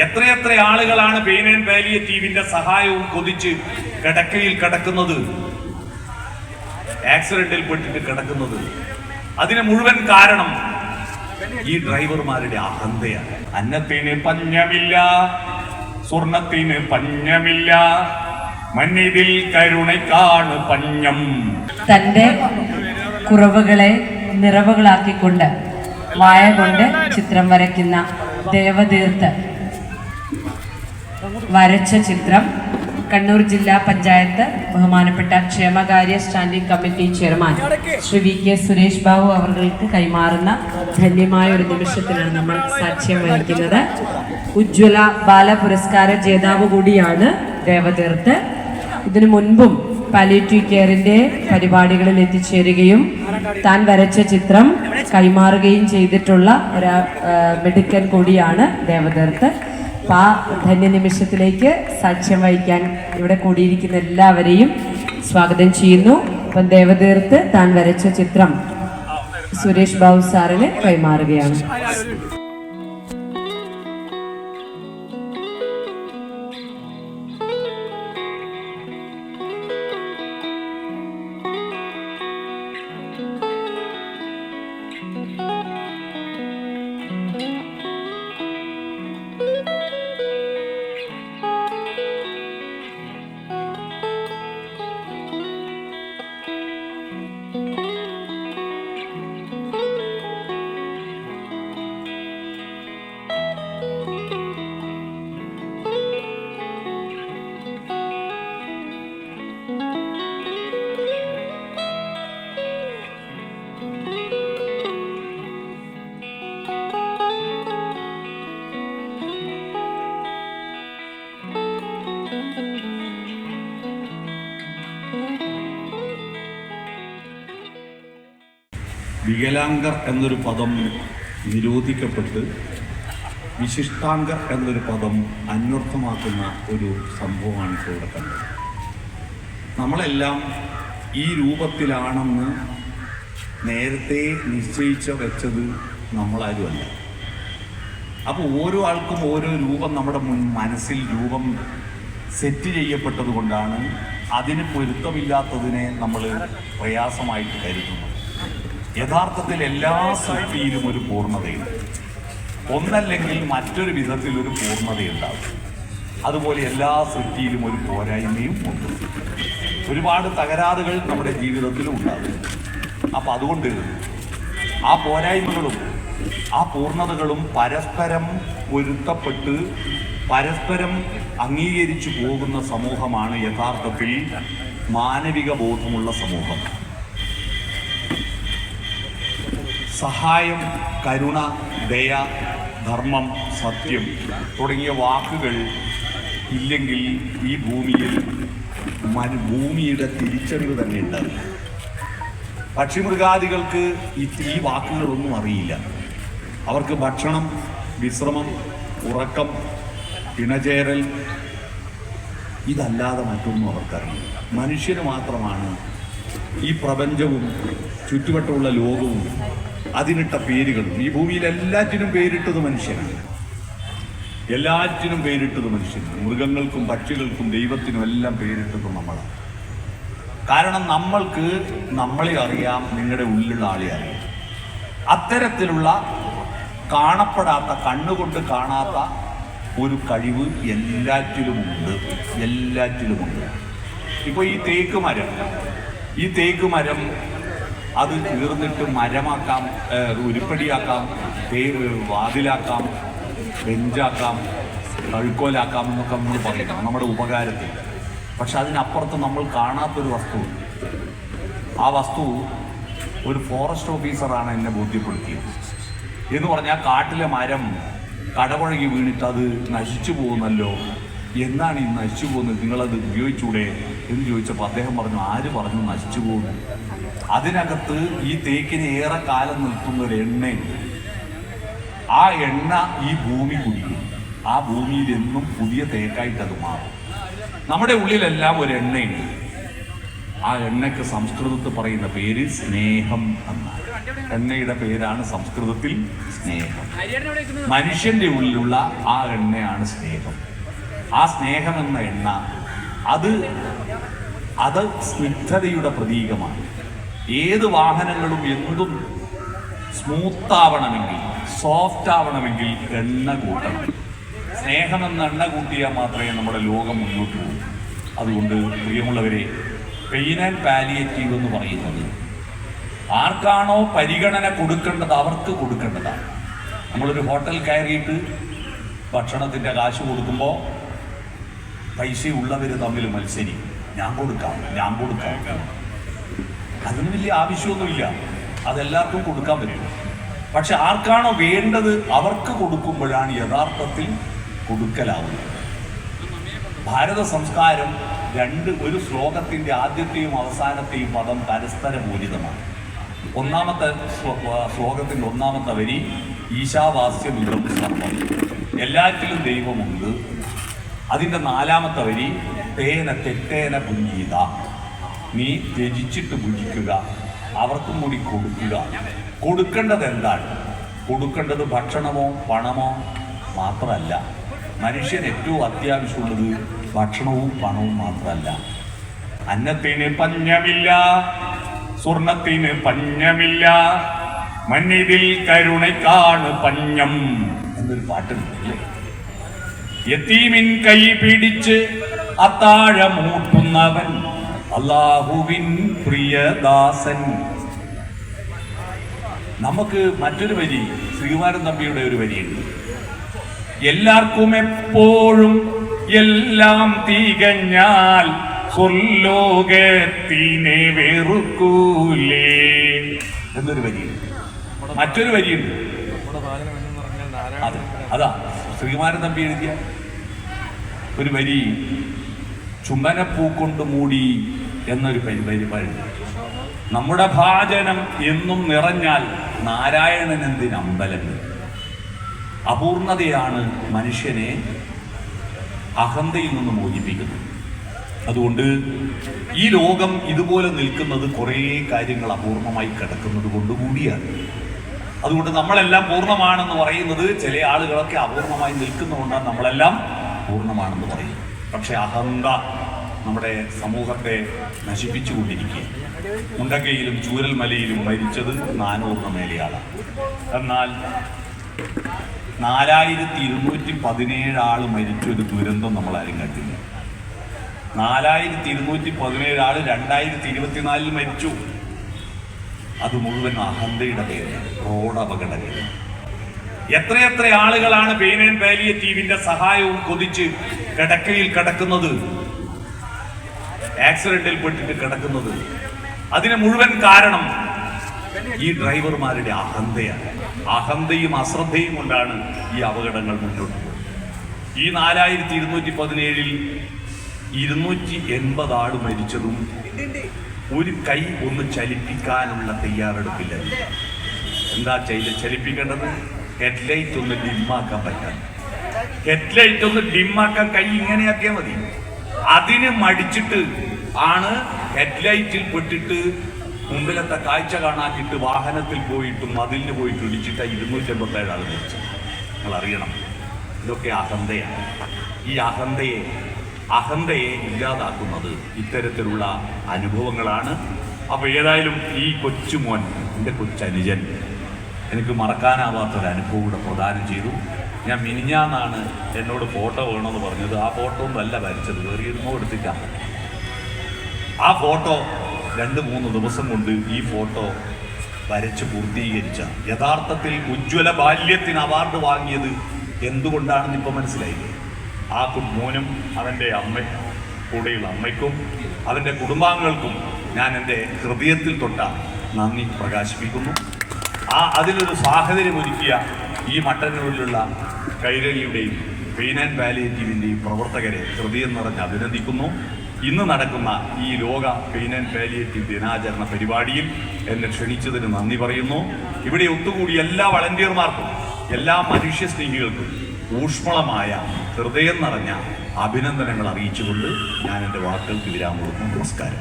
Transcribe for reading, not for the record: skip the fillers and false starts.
എത്രയെത്ര ആളുകളാണ് pain and പാലിയേറ്റീവിന്റെ സഹായവും കൊതിച്ച് കിടക്കയിൽ കിടക്കുന്നത്, ആക്സിഡന്റിൽ പെട്ടിട്ട് കിടക്കുന്നത്. അതിന് മുഴുവൻ കാരണം ഈ ഡ്രൈവർമാരുടെ അഹന്തയാണ്. അന്നത്തിന് പഞ്ഞമില്ല, സ്വർണത്തിന് പഞ്ഞമില്ല, മന്നിതിൽ കരുണയ്ക്കാണ് പഞ്ഞം. തന്റെ കുറവുകളെ നിറവുകളാക്കിക്കൊണ്ട് മായ കൊണ്ട് ചിത്രം വരയ്ക്കുന്ന ദേവതീർത്ത് വരച്ച ചിത്രം കണ്ണൂർ ജില്ലാ പഞ്ചായത്ത് ബഹുമാനപ്പെട്ട ക്ഷേമകാര്യ standing committee chairman Shri VK Suresh Babu അവർക്ക് കൈമാറുന്ന ധന്യമായ ഒരു നിമിഷത്തിനാണ് നമ്മൾ സാക്ഷ്യം വഹിക്കുന്നത്. ഉജ്ജ്വല ബാല പുരസ്കാര ജേതാവ് കൂടിയാണ് ദേവതീർത്ത്. ഇതിനു മുൻപും പാലിയേറ്റീവ് കെയറിന്റെ പരിപാടികളിൽ എത്തിച്ചേരുകയും താൻ വരച്ച ചിത്രം കൈമാറുകയും ചെയ്തിട്ടുള്ള ഒരു മിടുക്കൻ കൂടിയാണ് ദേവതീർത്ത്. അപ്പം ആ ധന്യ നിമിഷത്തിലേക്ക് സാക്ഷ്യം വഹിക്കാൻ ഇവിടെ കൂടിയിരിക്കുന്ന എല്ലാവരെയും സ്വാഗതം ചെയ്യുന്നു. അപ്പം ദേവതീർത്ത് താൻ വരച്ച ചിത്രം സുരേഷ് ബാബു സാറിന് കൈമാറുകയാണ്. വികലാംഗർ എന്നൊരു പദം നിരോധിക്കപ്പെട്ട് വിശിഷ്ടാംഗർ എന്നൊരു പദം അന്വർത്ഥമാക്കുന്ന ഒരു സംഭവമാണ് ഇപ്പോൾ ഇവിടെ കണ്ടത്. നമ്മളെല്ലാം ഈ രൂപത്തിലാണെന്ന് നേരത്തെ നിശ്ചയിച്ച് വെച്ചത് നമ്മളാരുമല്ല. അപ്പോൾ ഓരോ ആൾക്കും ഓരോ രൂപം നമ്മുടെ മനസ്സിൽ രൂപം സെറ്റ് ചെയ്യപ്പെട്ടത് കൊണ്ടാണ് അതിന് പൊരുത്തമില്ലാത്തതിനെ നമ്മൾ പ്രയാസമായിട്ട് കരുതുന്നത്. യഥാർത്ഥത്തിൽ എല്ലാ സൃഷ്ടിയിലും ഒരു പൂർണ്ണതയുണ്ട്. ഒന്നല്ലെങ്കിൽ മറ്റൊരു വിധത്തിൽ ഒരു പൂർണ്ണതയുണ്ടാകും. അതുപോലെ എല്ലാ സൃഷ്ടിയിലും ഒരു പോരായ്മയും ഉണ്ട്. ഒരുപാട് തകരാറുകൾ നമ്മുടെ ജീവിതത്തിലും ഉണ്ടാകും. അപ്പം അതുകൊണ്ട് ആ പോരായ്മകളും ആ പൂർണ്ണതകളും പരസ്പരം പൊരുത്തപ്പെട്ട് പരസ്പരം അംഗീകരിച്ചു പോകുന്ന സമൂഹമാണ് യഥാർത്ഥത്തിൽ മാനവിക ബോധമുള്ള സമൂഹം. സഹായം, കരുണ, ദയ, ധർമ്മം, സത്യം തുടങ്ങിയ വാക്കുകൾ ഇല്ലെങ്കിൽ ഈ ഭൂമിയിൽ ഭൂമിയുടെ തിരിച്ചറിവ് തന്നെ ഉണ്ടാവില്ല. പക്ഷിമൃഗാദികൾക്ക് ഈ വാക്കുകളൊന്നും അറിയില്ല. അവർക്ക് ഭക്ഷണം, വിശ്രമം, ഉറക്കം, ഇണചേരൽ ഇതല്ലാതെ മറ്റൊന്നും അവർക്കറിയില്ല. മനുഷ്യന് മാത്രമാണ് ഈ പ്രപഞ്ചവും ചുറ്റുവട്ടമുള്ള ലോകവും അതിനിട്ട പേരുകളും. ഈ ഭൂമിയിൽ എല്ലാറ്റിനും പേരിട്ടത് മനുഷ്യനാണ്. എല്ലാറ്റിനും പേരിട്ടത് മനുഷ്യനാണ്. മൃഗങ്ങൾക്കും പക്ഷികൾക്കും ദൈവത്തിനും എല്ലാം പേരിട്ടത് നമ്മളാണ്. കാരണം നമ്മൾക്ക് നമ്മളെ അറിയാം, നിങ്ങളുടെ ഉള്ളിലുള്ള ആളെ അറിയാം. അത്തരത്തിലുള്ള കാണപ്പെടാത്ത, കണ്ണുകൊണ്ട് കാണാത്ത ഒരു കഴിവ് എല്ലാറ്റിലുമുണ്ട്. ഇപ്പോൾ ഈ തേക്ക് മരം അത് തീർന്നിട്ട് മരമാക്കാം, ഉരുപ്പടിയാക്കാം, വാതിലാക്കാം, ബെഞ്ചാക്കാം, കഴുക്കോലാക്കാം എന്നൊക്കെ നമ്മൾ പറയണം നമ്മുടെ ഉപകാരത്തിൽ. പക്ഷെ അതിനപ്പുറത്ത് നമ്മൾ കാണാത്തൊരു വസ്തുവുണ്ട്. ആ വസ്തു ഒരു ഫോറസ്റ്റ് ഓഫീസറാണ് എന്നെ ബോധ്യപ്പെടുത്തിയത്. എന്ന് പറഞ്ഞാൽ കാട്ടിലെ മരം കടപുഴകി വീണിട്ട് അത് നശിച്ചു പോകുന്നല്ലോ, എന്നാണ് ഈ നശിച്ചു പോകുന്നത്, നിങ്ങളത് ഉപയോഗിച്ചൂടെ എന്ന് ചോദിച്ചപ്പോൾ അദ്ദേഹം പറഞ്ഞു, ആര് പറഞ്ഞു നശിച്ചു പോകുന്നു? അതിനകത്ത് ഈ തേക്കിന് ഏറെ കാലം നിൽക്കുന്ന ഒരു എണ്ണയുണ്ട്. ആ എണ്ണ ഈ ഭൂമി കുടിക്കും. ആ ഭൂമിയിൽ എന്നും പുതിയ തേക്കായിട്ട് അത് മാറും. നമ്മുടെ ഉള്ളിലെല്ലാം ഒരു എണ്ണയുണ്ട്. ആ എണ്ണയ്ക്ക് സംസ്കൃതത്തിൽ പറയുന്ന പേര് സ്നേഹം എന്നാണ്. എണ്ണയുടെ പേരാണ് സംസ്കൃതത്തിൽ സ്നേഹം. മനുഷ്യന്റെ ഉള്ളിലുള്ള ആ എണ്ണയാണ് സ്നേഹം. ആ സ്നേഹം എന്ന എണ്ണ അത് സ്നിഗ്ധതയുടെ പ്രതീകമാണ്. ഏത് വാഹനങ്ങളും എന്തും സ്മൂത്ത് ആവണമെങ്കിൽ, സോഫ്റ്റ് ആവണമെങ്കിൽ എണ്ണ കൂട്ടണം. സ്നേഹമെന്ന എണ്ണ കൂട്ടിയാൽ മാത്രമേ നമ്മുടെ ലോകം മുന്നോട്ട് പോകൂ. അതുകൊണ്ട് പ്രിയമുള്ളവരെ, പെയിൻ ആൻഡ് പാലിയേറ്റീവ് എന്ന് പറയുന്നത് ആർക്കാണോ പരിഗണന കൊടുക്കേണ്ടത് അവർക്ക് കൊടുക്കേണ്ടതാണ്. നമ്മളൊരു ഹോട്ടൽ കയറിയിട്ട് ഭക്ഷണത്തിൻ്റെ കാശ് കൊടുക്കുമ്പോൾ പൈസയുള്ളവർ തമ്മിൽ മത്സരിക്കും. ഞാൻ കൊടുക്കാം. അതിന് വലിയ ആവശ്യമൊന്നുമില്ല, അതെല്ലാവർക്കും കൊടുക്കാൻ പറ്റും. പക്ഷെ ആർക്കാണോ വേണ്ടത് അവർക്ക് കൊടുക്കുമ്പോഴാണ് യഥാർത്ഥത്തിൽ കൊടുക്കലാവുന്നത്. ഭാരത സംസ്കാരം ഒരു ശ്ലോകത്തിൻ്റെ ആദ്യത്തെയും അവസാനത്തെയും പദം പരസ്പര പൂരിതമാണ്. ഒന്നാമത്തെ ശ്ലോകത്തിൻ്റെ ഒന്നാമത്തെ വരി ഈശാവാസ്യമിതം സർവം, എല്ലാറ്റിലും ദൈവമുണ്ട്. അതിൻ്റെ നാലാമത്തെ വരി തേന തെറ്റേന പുഞ്ചീത, നീ ത്യജിച്ചിട്ട് ഭുജിക്കുക, അവർക്കും കൂടി കൊടുക്കുക. കൊടുക്കേണ്ടത് എന്താണ്? കൊടുക്കേണ്ടത് ഭക്ഷണമോ പണമോ മാത്രമല്ല. മനുഷ്യന് ഏറ്റവും അത്യാവശ്യമുള്ളത് ഭക്ഷണവും പണവും മാത്രമല്ല. അന്നത്തിന് പഞ്ഞമില്ല, സ്വർണത്തിന് പഞ്ഞമില്ല, മണ്ണിതിൽ കരുണയ്ക്കാണ് പഞ്ഞം എന്നൊരു പാട്ടുണ്ട് അല്ലേ? യതീമിൻ കൈ പിടിച്ച് അത്താഴമൂട്ടുന്നവൻ അല്ലാഹുവിൻ പ്രിയദാസൻ. നമുക്ക് മറ്റൊരു വരി ശ്രീകുമാരൻ തമ്പിയുടെ ഒരു വരിയുണ്ട്. എല്ലാവർക്കും എപ്പോഴും എല്ലാം തികഞ്ഞാൽ സ്വർലോകത്തിനെ വെറുക്കൂലേ എന്നൊരു വരിയുണ്ട്. മറ്റൊരു വരിയുണ്ട്, അതാ ശ്രീകുമാരൻ തമ്പി എഴുതിയ ഒരു വരി, ചുമനപ്പൂ കൊണ്ട് മൂടി എന്നൊരു വരി. നമ്മുടെ ഭാജനം എന്നും നിറഞ്ഞാൽ നാരായണൻ എന്തിനമ്പലങ്ങൾ. അപൂർണതയാണ് മനുഷ്യനെ അഹന്തയിൽ നിന്ന് മോചിപ്പിക്കുന്നത്. അതുകൊണ്ട് ഈ ലോകം ഇതുപോലെ നിൽക്കുന്നത് കുറേ കാര്യങ്ങൾ അപൂർണമായി കിടക്കുന്നത് കൊണ്ട് കൂടിയാണ്. അതുകൊണ്ട് നമ്മളെല്ലാം പൂർണ്ണമാണെന്ന് പറയുന്നത്, ചില ആളുകളൊക്കെ അപൂർണമായി നിൽക്കുന്നതുകൊണ്ടാണ് നമ്മളെല്ലാം പൂർണ്ണമാണെന്ന് പറയും. പക്ഷെ അഹന്ത നമ്മുടെ സമൂഹത്തെ നശിപ്പിച്ചുകൊണ്ടിരിക്കുക. മുണ്ടക്കയിലും ചൂരൽമലയിലും മരിച്ചത് 400 മേലെയാളാണ്. എന്നാൽ 4217 ആൾ മരിച്ചൊരു ദുരന്തം നമ്മളാരും കണ്ടില്ല. 4217 ആൾ 2024 മരിച്ചു. അത് മുഴുവൻ അഹന്തയുടെ പേര്, റോഡ് അപകടങ്ങൾ. എത്രയെത്ര ആളുകളാണ് പെയിൻ ആൻഡ് പാലിയേറ്റീവിന്റെ സഹായവും കൊതിച്ച് കിടക്കയിൽ കിടക്കുന്നത്, ആക്സിഡന്റിൽ പെട്ടിട്ട് കിടക്കുന്നത്. അതിന് മുഴുവൻ കാരണം ഈ ഡ്രൈവർമാരുടെ അഹന്തയാണ്. അഹന്തയും അശ്രദ്ധയും കൊണ്ടാണ് ഈ അപകടങ്ങൾ മുന്നോട്ട് പോകുന്നത്. ഈ 4217 280 ആൾ മരിച്ചതും ഒരു കൈ ഒന്ന് ചലിപ്പിക്കാനുള്ള തയ്യാറെടുപ്പില്ല. എന്താ ചലിപ്പിക്കേണ്ടത്? ഹെഡ്ലൈറ്റ് ഒന്ന് ഡിമ്മാക്കാൻ പറ്റാൻ. ഹെഡ്ലൈറ്റ് ഒന്ന് ഡിമ്മാക്കാൻ കൈ ഇങ്ങനെയാക്കിയാൽ മതി. അതിന് മടിച്ചിട്ട് ആണ് ഹെഡ്ലൈറ്റിൽ പെട്ടിട്ട് മുമ്പിലത്തെ കാഴ്ച കാണാക്കിയിട്ട് വാഹനത്തിൽ പോയിട്ടും മതിലിന് പോയിട്ട് ഇടിച്ചിട്ട് 287 ആൾ മരിച്ചത്. നിങ്ങൾ അറിയണം, ഇതൊക്കെ അഹന്തയാണ്. ഈ അഹന്തയെ ഇല്ലാതാക്കുന്നത് ഇത്തരത്തിലുള്ള അനുഭവങ്ങളാണ്. അപ്പോൾ ഏതായാലും ഈ കൊച്ചുമോൻ, എൻ്റെ കൊച്ചനുജൻ, എനിക്ക് മറക്കാനാവാത്തൊരു അനുഭവം കൂടെ പ്രദാനം ചെയ്തു. ഞാൻ മിനിഞ്ഞാന്നാണ് എന്നോട് ഫോട്ടോ വേണമെന്ന് പറഞ്ഞത്. ആ ഫോട്ടോ ഒന്നുമല്ല വരച്ചത്, വേറെ ഇരുന്നോ എടുത്തിട്ടാണ്. ആ ഫോട്ടോ 2-3 ദിവസം കൊണ്ട് ഈ ഫോട്ടോ വരച്ച് പൂർത്തീകരിച്ച, യഥാർത്ഥത്തിൽ ഉജ്ജ്വല ബാല്യത്തിന് അവാർഡ് വാങ്ങിയത് എന്തുകൊണ്ടാണെന്ന് ഇപ്പം മനസ്സിലായില്ലേ? ആ മോനും അവൻ്റെ കൂടെയുള്ള അമ്മയ്ക്കും അവൻ്റെ കുടുംബാംഗങ്ങൾക്കും ഞാൻ എൻ്റെ ഹൃദയത്തിൽ തൊട്ട നന്ദി പ്രകാശിപ്പിക്കുന്നു. അതിനൊരു സാഹചര്യം ഒരുക്കിയ ഈ മട്ടന്നൂരിലുള്ള കൈരളിയുടെയും പെയിൻ ആൻഡ് പാലിയേറ്റീവിൻ്റെയും പ്രവർത്തകരെ ഹൃദയം നിറഞ്ഞ് അഭിനന്ദിക്കുന്നു. ഇന്ന് നടക്കുന്ന ഈ ലോക പെയിൻ ആൻഡ് പാലിയേറ്റീവ് ദിനാചരണ പരിപാടിയിൽ എന്നെ ക്ഷണിച്ചതിന് നന്ദി പറയുന്നു. ഇവിടെ ഒത്തുകൂടി എല്ലാ വളണ്ടിയർമാർക്കും, എല്ലാ മനുഷ്യ സ്നേഹികൾക്കും ഊഷ്മളമായ ഹൃദയം നിറഞ്ഞ അഭിനന്ദനങ്ങൾ അറിയിച്ചുകൊണ്ട് ഞാൻ എൻ്റെ വാക്കുകൾക്ക് വിരാമം കൊടുക്കുന്നു. നമസ്കാരം.